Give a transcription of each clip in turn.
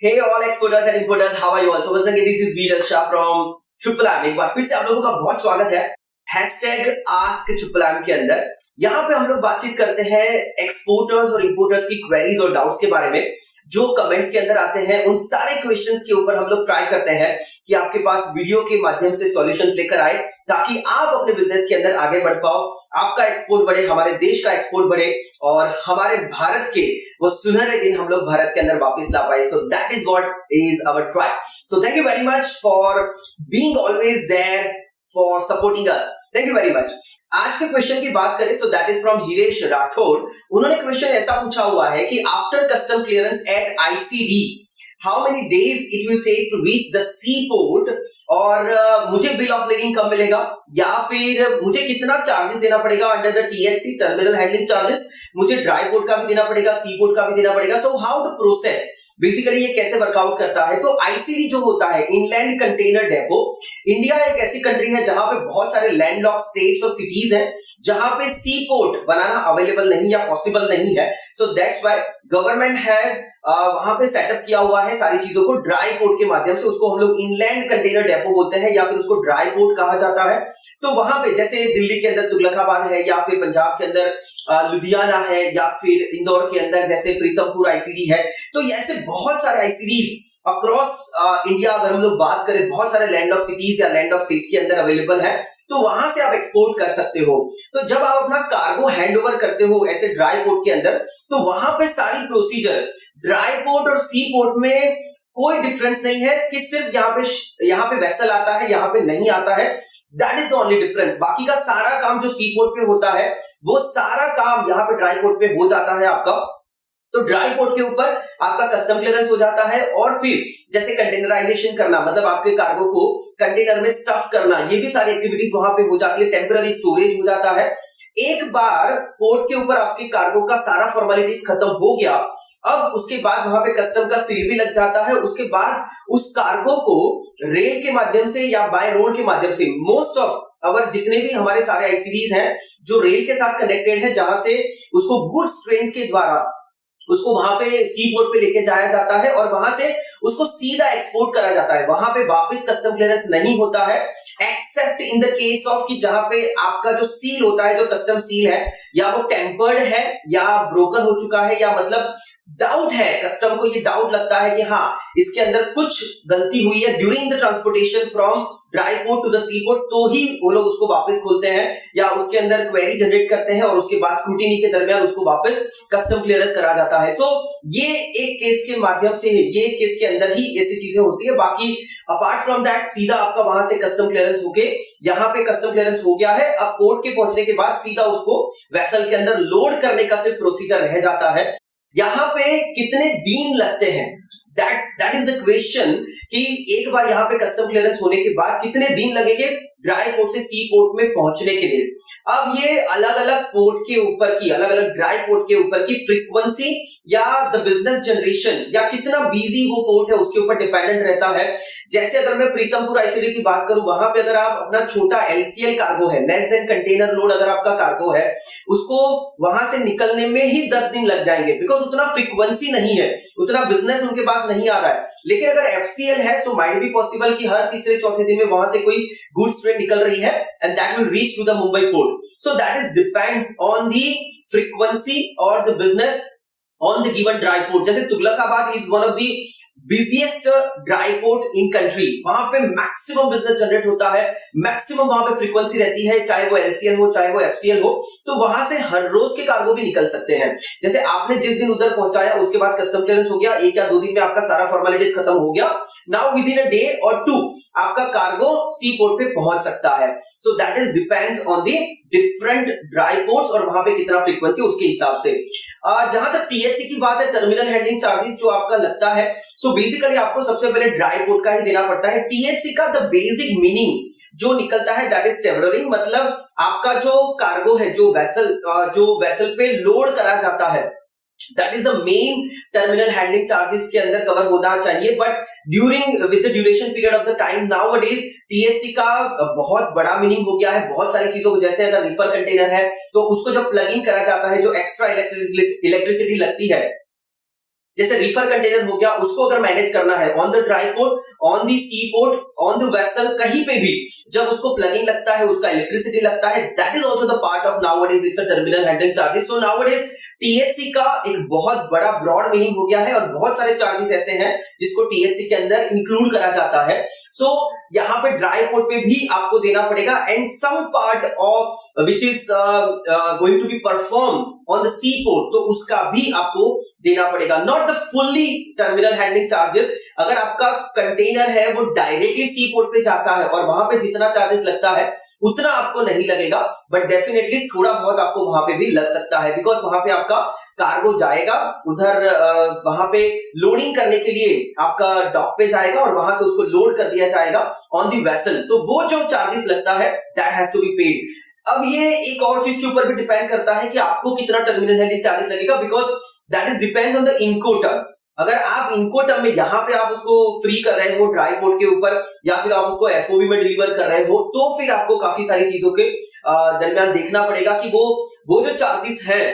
Hey all exporters and importers, how are you all? So once again this is Veeral Shah from Triple M। एक बार फिर से आप लोगों का बहुत स्वागत है हैशटैग आस्क ट्रिपल एम के अंदर। यहाँ पे हम लोग बातचीत करते हैं एक्सपोर्टर्स और इंपोर्टर्स की क्वेरीज और डाउट्स के बारे में जो कमेंट्स के अंदर आते हैं। उन सारे क्वेश्चंस के ऊपर हम लोग ट्राई करते हैं कि आपके पास वीडियो के माध्यम से सॉल्यूशंस लेकर आए ताकि आप अपने बिजनेस के अंदर आगे बढ़ पाओ, आपका एक्सपोर्ट बढ़े, हमारे देश का एक्सपोर्ट बढ़े और हमारे भारत के वो सुनहरे दिन हम लोग भारत के अंदर वापस ला पाए। So that is what is our try. So thank you very much for being always there, for supporting us. Thank you very much. आज के क्वेश्चन की बात करें so that is from Hiresh Rathod. उन्होंने क्वेश्चन ऐसा पूछा हुआ है कि after custom clearance at ICD how many days it will take to reach the sea port, और मुझे बिल ऑफ लीडिंग कब मिलेगा या फिर मुझे कितना चार्जेस देना पड़ेगा under the THC terminal handling charges, मुझे ड्राई पोर्ट का भी देना पड़ेगा, सी पोर्ट का भी देना पड़ेगा। So how the process basically ये कैसे वर्कआउट करता है। तो आईसीडी जो होता है इनलैंड कंटेनर डेपो, इंडिया एक ऐसी कंट्री है जहां पे बहुत सारे लैंडलॉक स्टेट्स और सिटीज हैं जहां पे सी पोर्ट बनाना अवेलेबल नहीं या पॉसिबल नहीं है। So that's why government has वहां पे सेटअप किया हुआ है सारी चीजों को ड्राई पोर्ट के माध्यम से। उसको हम लोग इनलैंड कंटेनर डेपो बोलते हैं या फिर उसको ड्राई पोर्ट कहा जाता है। तो वहां पे जैसे दिल्ली के अंदर तुगलकाबाद है या फिर पंजाब के अंदर लुधियाना है या फिर इंदौर के अंदर जैसे प्रीतमपुर आईसीडी है। तो ऐसे बहुत सारे आईसीडीज अक्रॉस इंडिया अगर हम लोग बात करें, बहुत सारे लैंड ऑफ सिटीज या लैंड ऑफ स्टेट्स के अंदर अवेलेबल है। तो वहां से आप एक्सपोर्ट कर सकते हो। तो जब आप अपना कार्गो हैंड ओवर करते हो ऐसे ड्राई पोर्ट के अंदर, तो वहां पे सारी प्रोसीजर ड्राई पोर्ट और सी पोर्ट में कोई डिफरेंस नहीं है कि सिर्फ यहाँ पे वेसल आता है, यहाँ पे नहीं आता है। That is the only difference. बाकी का सारा काम जो सी पोर्ट पे होता है वो सारा काम यहाँ पे ड्राई पोर्ट पे हो जाता है आपका। तो ड्राई पोर्ट के ऊपर आपका कस्टम क्लियरेंस हो जाता है और फिर जैसे कंटेनराइजेशन करना, मतलब आपके कार्गो को कंटेनर में स्टफ करना, ये भी सारी एक्टिविटीज वहां पे हो जाती है। टेम्पररी स्टोरेज हो जाता है। एक बार पोर्ट के ऊपर आपके कार्गो का सारा फॉर्मेलिटीज खत्म हो गया, अब उसके बाद वहां पे कस्टम का सील भी लग जाता है। उसके बाद उस कार्गो को रेल के माध्यम से या बाय रोड के माध्यम से, मोस्ट ऑफ अवर जितने भी हमारे सारे आईसीडीज हैं जो रेल के साथ कनेक्टेड है, जहां से उसको गुड्स ट्रेन के द्वारा उसको वहां पे सी पोर्ट पे लेके जाया जाता है और वहां से उसको सीधा एक्सपोर्ट करा जाता है। वहां पे वापस कस्टम क्लियरेंस नहीं होता है accept in the case of कि जहां पे आपका जो सील होता है, जो कस्टम सील है, या वो टेम्पर्ड है या ब्रोकन हो चुका है, या मतलब डाउट है, कस्टम को ये डाउट लगता है कि हाँ इसके अंदर कुछ गलती हुई है during the transportation from dry port to the sea port, तो ही वो लोग उसको वापस खोलते हैं या उसके अंदर क्वेरी जनरेट करते हैं और उसके बाद स्क्रूटिनी के दरमियान उसको वापस कस्टम क्लियर करा जाता है। सो ये एक केस के माध्यम से, ये केस के अंदर ही ऐसी चीजें होती है। बाकी अपार्ट फ्रॉम दैट सीधा आपका वहां से कस्टम क्लियरेंस होके यहाँ पे कस्टम क्लियरेंस हो गया है। अब पोर्ट के पहुंचने के बाद सीधा उसको वेसल के अंदर लोड करने का सिर्फ प्रोसीजर रह जाता है। यहाँ पे कितने दिन लगते हैं, दैट इज द क्वेश्चन, कि एक बार यहाँ पे कस्टम क्लियरेंस होने के बाद कितने दिन लगेंगे ड्राई पोर्ट से सी पोर्ट में पहुंचने के लिए। अब ये अलग अलग पोर्ट के ऊपर की, अलग अलग ड्राई पोर्ट के ऊपर की फ्रीक्वेंसी या द बिजनेस जनरेशन या कितना बिजी वो पोर्ट है उसके ऊपर डिपेंडेंट रहता है। जैसे अगर मैं प्रीतमपुर आईसीडी की बात करूं, वहां पे अगर आप अपना छोटा एलसीएल कार्गो है, लेस देन कंटेनर लोड अगर आपका कार्गो है, उसको वहां से निकलने में ही 10 दिन लग जाएंगे, बिकॉज उतना फ्रीक्वेंसी नहीं है, उतना बिजनेस उनके पास नहीं आ रहा है। लेकिन अगर एफसीएल है सो माइट बी पॉसिबल कि हर तीसरे चौथे दिन में वहां से कोई गुड्स ट्रेन निकल रही है and that will reach to the Mumbai port. So that is depends on the frequency और the business on the given dry port. जैसे Tughlakabad is one of the busiest dry port in country, वहां पे maximum business generate होता है, maximum वहां पे frequency रहती है, चाहे वो एलसीएल हो चाहे वो एफसीएल हो। तो वहां से हर रोज के कार्गो भी निकल सकते हैं। जैसे आपने जिस दिन उधर पहुंचाया उसके बाद कस्टम क्लियरेंस हो गया, 1 या 2 दिन में आपका सारा फॉर्मेलिटीज खत्म हो गया। Now with in a day और 2 आपका कार्गो सी पोर्ट पे पहुंच सकता है। सो that is depends on the different dry ports और वहां पे कितना फ्रीक्वेंसी उसके हिसाब से। जहां तक टीएचसी की बात है, टर्मिनल हैंडलिंग चार्जेस जो आपका लगता है, सो बेसिकली आपको सबसे पहले ड्राई पोर्ट का ही देना पड़ता है। टीएचसी का द बेसिक मीनिंग जो निकलता है दैट इज टेम्पररी, मतलब आपका जो कार्गो है, जो वेसल पे लोड करा जाता है, that is the main terminal handling charges के अंदर कवर होना चाहिए। But during with the duration period of the time nowadays THC का बहुत बड़ा मीनिंग हो गया है बहुत सारी चीजों को। जैसे अगर रिफर कंटेनर है तो उसको जब प्लग इन करा जाता है, जो एक्स्ट्रा इलेक्ट्रिसिटी लगती है जैसे रीफर कंटेनर हो गया, उसको अगर मैनेज करना है on the dry port, on the sea port, on the vessel, कहीं पे भी जब उसको प्लगिंग लगता है, उसका इलेक्ट्रिसिटी लगता है, that is also the part of nowadays it's a terminal handling charges. So nowadays THC का एक बहुत बड़ा ब्रॉड मीनिंग हो गया है और बहुत सारे चार्जेस ऐसे हैं जिसको टीएचसी के अंदर इंक्लूड करा जाता है। सो यहाँ पे ड्राई पोर्ट पे भी आपको देना पड़ेगा and some part of which is going to be perform on the sea port, तो उसका भी आपको देना पड़ेगा। Not the fully terminal handling charges, अगर आपका कंटेनर है वो डायरेक्टली सी पोर्ट पे जाता है और वहां पे जितना चार्जेस लगता है उतना आपको नहीं लगेगा, बट डेफिनेटली थोड़ा बहुत आपको वहां पे भी लग सकता है, बिकॉज वहां पे आपका कार्गो जाएगा, उधर वहां पे लोडिंग करने के लिए आपका डॉक पे जाएगा और वहां से उसको लोड कर दिया जाएगा ऑन दी वेसल, तो वो जो चार्जेस लगता है that has to be paid. अब ये एक और चीज के ऊपर भी डिपेंड करता है कि आपको कितना टर्मिनल हैंडलिंग चार्जेस लगेगा, because that is depends on the incoterm. अगर आप इनकोटम में यहाँ पे आप उसको फ्री कर रहे हो ड्राई पोर्ट के ऊपर या फिर आप उसको एफओबी में डिलीवर कर रहे हो, तो फिर आपको काफी सारी चीजों के दरमियान देखना पड़ेगा कि वो जो चार्जेस हैं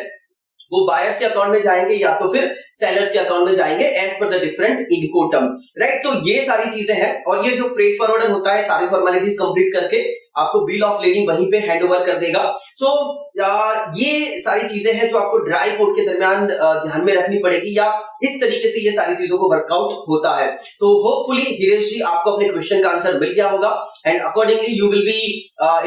वो बायर्स के अकाउंट में जाएंगे या तो फिर सेलर्स के अकाउंट में जाएंगे as per the different इनकोटम, right. तो ये सारी चीजें हैं और ये जो फ्रेट फॉरवर्डर होता है सारी फॉर्मेलिटीज कंप्लीट करके आपको बिल ऑफ लेडिंग वहीं पे हैंड ओवर कर देगा। सो ये सारी चीजें हैं जो आपको ड्राई पोर्ट के दरमियान ध्यान में रखनी पड़ेगी, या इस तरीके से ये सारी चीजों को वर्कआउट होता है। सो होपफुली हिरेश जी आपको अपने क्वेश्चन का आंसर मिल गया होगा and accordingly you will be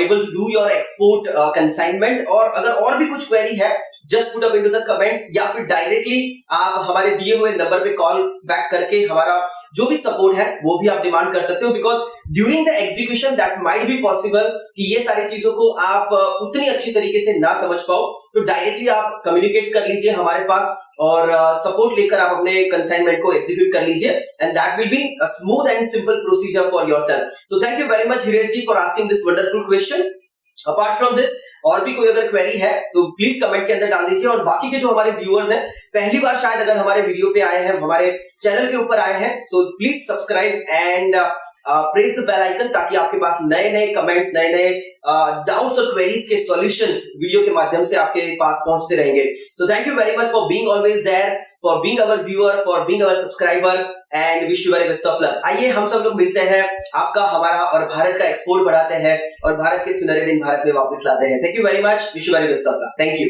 able to do your export consignment. और अगर और भी कुछ क्वेरी है just put up into the comments या फिर डायरेक्टली आप हमारे दिए हुए नंबर पे कॉल बैक करके हमारा जो भी सपोर्ट है वो भी आप डिमांड कर सकते हो, because during the execution that might be possible कि ये सारी चीजों को आप उतनी अच्छी तरीके से ना समझ पाओ, तो डायरेक्टली आप कम्युनिकेट कर लीजिए हमारे पास और सपोर्ट लेकर आप अपने कंसाइनमेंट को एग्जीक्यूट कर लीजिए and that will be a smooth and simple procedure for yourself. So thank you very much Hiresh ji for asking this wonderful question. Apart from this और भी कोई अगर क्वेरी है तो प्लीज कमेंट के अंदर डाल दीजिए, और बाकी के जो हमारे व्यूअर्स हैं पहली बार शायद अगर हमारे वीडियो पे आए हैं, हमारे चैनल के ऊपर आए हैं, so please subscribe and press the bell icon ताकि आपके पास नए नए कमेंट्स, नए नए डाउट्स और क्वेरीज के सॉल्यूशंस वीडियो के माध्यम से आपके पास पहुंचते रहेंगे। So thank you very much for being always there, for being our viewer, for being our subscriber and wish you very best of luck. आइए हम सब लोग मिलते हैं, आपका, हमारा और भारत का एक्सपोर्ट बढ़ाते हैं और भारत के सुनहरे दिन भारत में वापस लाते हैं। Thank you very much, wish you very best of luck. Thank you.